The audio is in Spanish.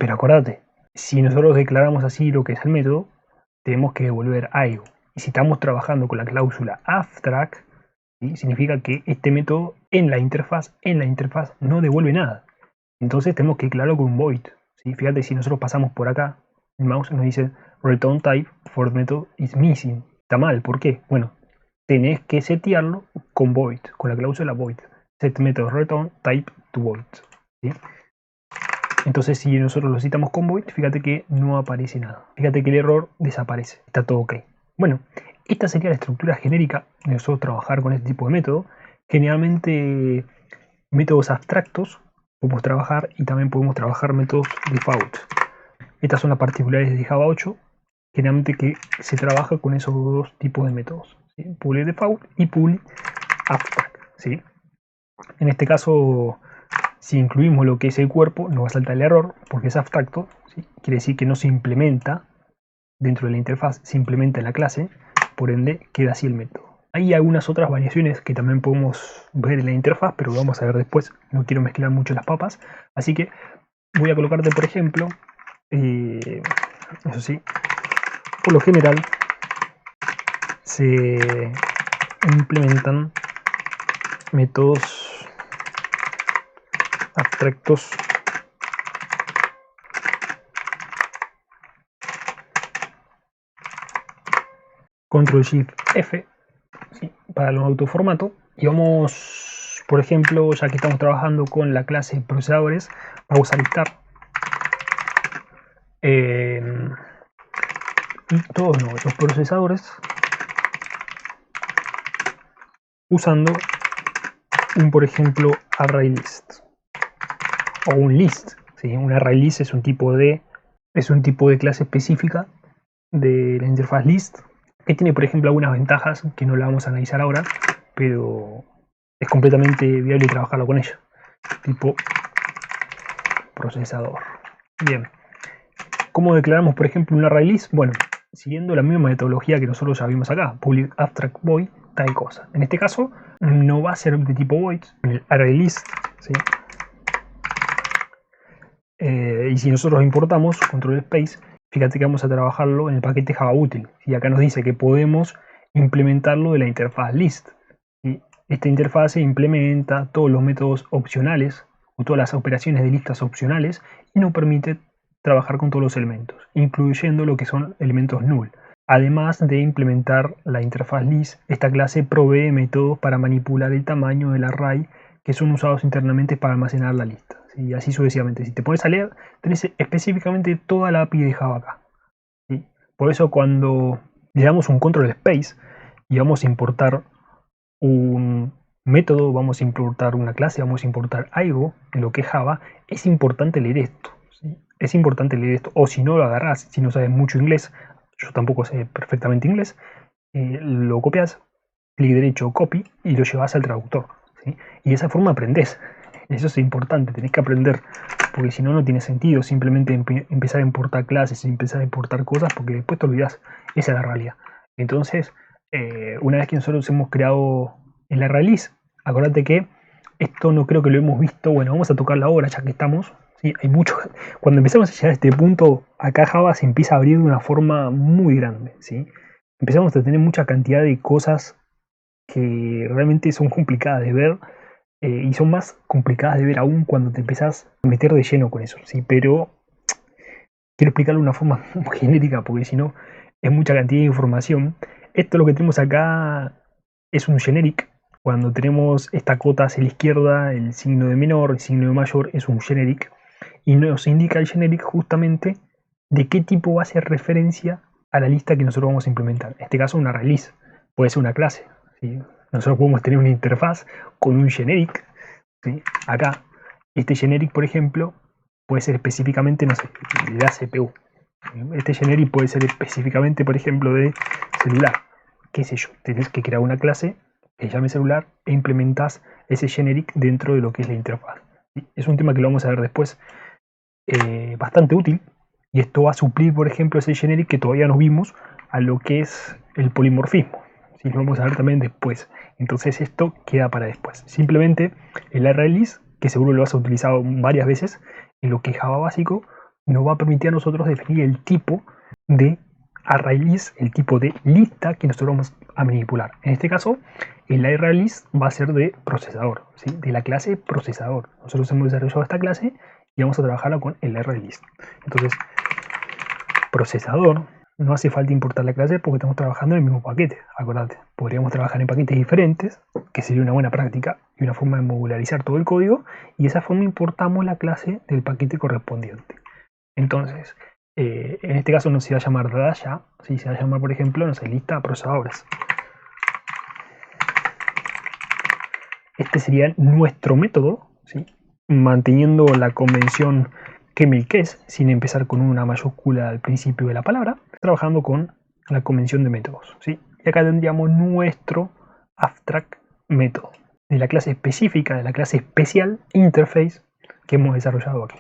Pero acordate, si nosotros declaramos así lo que es el método, tenemos que devolver algo. Y si estamos trabajando con la cláusula abstract, ¿sí? Significa que este método en la interfaz no devuelve nada. Entonces tenemos que declararlo con un void. ¿Sí? Fíjate, si nosotros pasamos por acá, el mouse nos dice return type for the method is missing. Está mal, ¿por qué? Bueno, tenés que setearlo con void, con la cláusula void. Set method return type to void. ¿Sí? Entonces, si nosotros lo citamos con void, fíjate que no aparece nada. Fíjate que el error desaparece. Está todo ok. Bueno, esta sería la estructura genérica de nosotros trabajar con este tipo de método. Generalmente, métodos abstractos podemos trabajar y también podemos trabajar métodos default. Estas son las particularidades de Java 8. Generalmente que se trabaja con esos dos tipos de métodos. ¿Sí? Public default y public abstract. ¿Sí? En este caso, si incluimos lo que es el cuerpo, nos va a saltar el error porque es abstracto. ¿Sí? Quiere decir que no se implementa dentro de la interfaz, se implementa en la clase, por ende queda así el método. Hay algunas otras variaciones que también podemos ver en la interfaz, pero lo vamos a ver después. No quiero mezclar mucho las papas, así que voy a colocarte, por ejemplo, eso sí, por lo general se implementan métodos abstractos Control Shift F, ¿sí? Para el autoformato. Y vamos, por ejemplo, ya que estamos trabajando con la clase procesadores, vamos a listar todos los procesadores usando un, por ejemplo, ArrayList o un list. ¿Sí? Un ArrayList es un tipo de clase específica de la interfaz list que tiene, por ejemplo, algunas ventajas que no la vamos a analizar ahora, pero es completamente viable trabajarlo con ella. Tipo procesador. Bien. ¿Cómo declaramos, por ejemplo, un ArrayList? Bueno, siguiendo la misma metodología que nosotros ya vimos acá, public abstract void, tal cosa. En este caso, no va a ser de tipo void, el ArrayList, ¿sí? Y si nosotros importamos, control space, fíjate que vamos a trabajarlo en el paquete Java útil. Y acá nos dice que podemos implementarlo de la interfaz list. ¿Sí? Esta interfaz implementa todos los métodos opcionales o todas las operaciones de listas opcionales y nos permite trabajar con todos los elementos, incluyendo lo que son elementos null. Además de implementar la interfaz list, esta clase provee métodos para manipular el tamaño del array que son usados internamente para almacenar la lista. Y así sucesivamente. Si te pones a leer, tenés específicamente toda la API de Java acá. ¿Sí? Por eso cuando le damos un control space y vamos a importar un método, vamos a importar una clase, vamos a importar algo en lo que es Java, es importante leer esto. ¿Sí? Es importante leer esto. O si no lo agarrás, si no sabes mucho inglés, yo tampoco sé perfectamente inglés, lo copias, clic derecho, copy, y lo llevas al traductor. ¿Sí? Y de esa forma aprendés. Eso es importante, tenés que aprender, porque si no, no tiene sentido simplemente empezar a importar clases, empezar a importar cosas, porque después te olvidás. Esa es la realidad. Entonces, una vez que nosotros hemos creado el ArrayList, acordate que esto no creo que lo hemos visto. Bueno, vamos a tocarlo ahora, ya que estamos. ¿Sí? Hay mucho. Cuando empezamos a llegar a este punto, acá Java se empieza a abrir de una forma muy grande. ¿Sí? Empezamos a tener mucha cantidad de cosas que realmente son complicadas de ver. Y son más complicadas de ver aún cuando te empezás a meter de lleno con eso, ¿sí? Pero quiero explicarlo de una forma genérica porque si no es mucha cantidad de información. Esto lo que tenemos acá es un generic. Cuando tenemos esta cota hacia la izquierda, el signo de menor, el signo de mayor es un generic. Y nos indica el generic justamente de qué tipo va a ser referencia a la lista que nosotros vamos a implementar. En este caso, una release. Puede ser una clase, ¿sí? Nosotros podemos tener una interfaz con un generic, ¿sí? Acá, este generic, por ejemplo, puede ser específicamente, no sé, de la CPU. Este generic puede ser específicamente, por ejemplo, de celular. Qué sé yo, tenés que crear una clase que llame celular e implementás ese generic dentro de lo que es la interfaz. ¿Sí? Es un tema que lo vamos a ver después, bastante útil. Y esto va a suplir, por ejemplo, ese generic que todavía no vimos a lo que es el polimorfismo. ¿Sí? Lo vamos a ver también después. Entonces esto queda para después. Simplemente el ArrayList, que seguro lo has utilizado varias veces en lo que es Java básico, nos va a permitir a nosotros definir el tipo de ArrayList, el tipo de lista que nosotros vamos a manipular. En este caso, el ArrayList va a ser de procesador, ¿sí? De la clase procesador. Nosotros hemos desarrollado esta clase y vamos a trabajarla con el ArrayList. Entonces, procesador, no hace falta importar la clase porque estamos trabajando en el mismo paquete. Acordate, podríamos trabajar en paquetes diferentes, que sería una buena práctica y una forma de modularizar todo el código, y de esa forma importamos la clase del paquete correspondiente. Entonces, en este caso no se va a llamar data, ¿sí? Se va a llamar, por ejemplo, no sé, lista de procesadores. Este sería nuestro método, ¿sí? Manteniendo la convención que sin empezar con una mayúscula al principio de la palabra, trabajando con la convención de métodos, ¿sí? Y acá tendríamos nuestro abstract método de la clase específica, de la clase especial interface que hemos desarrollado aquí.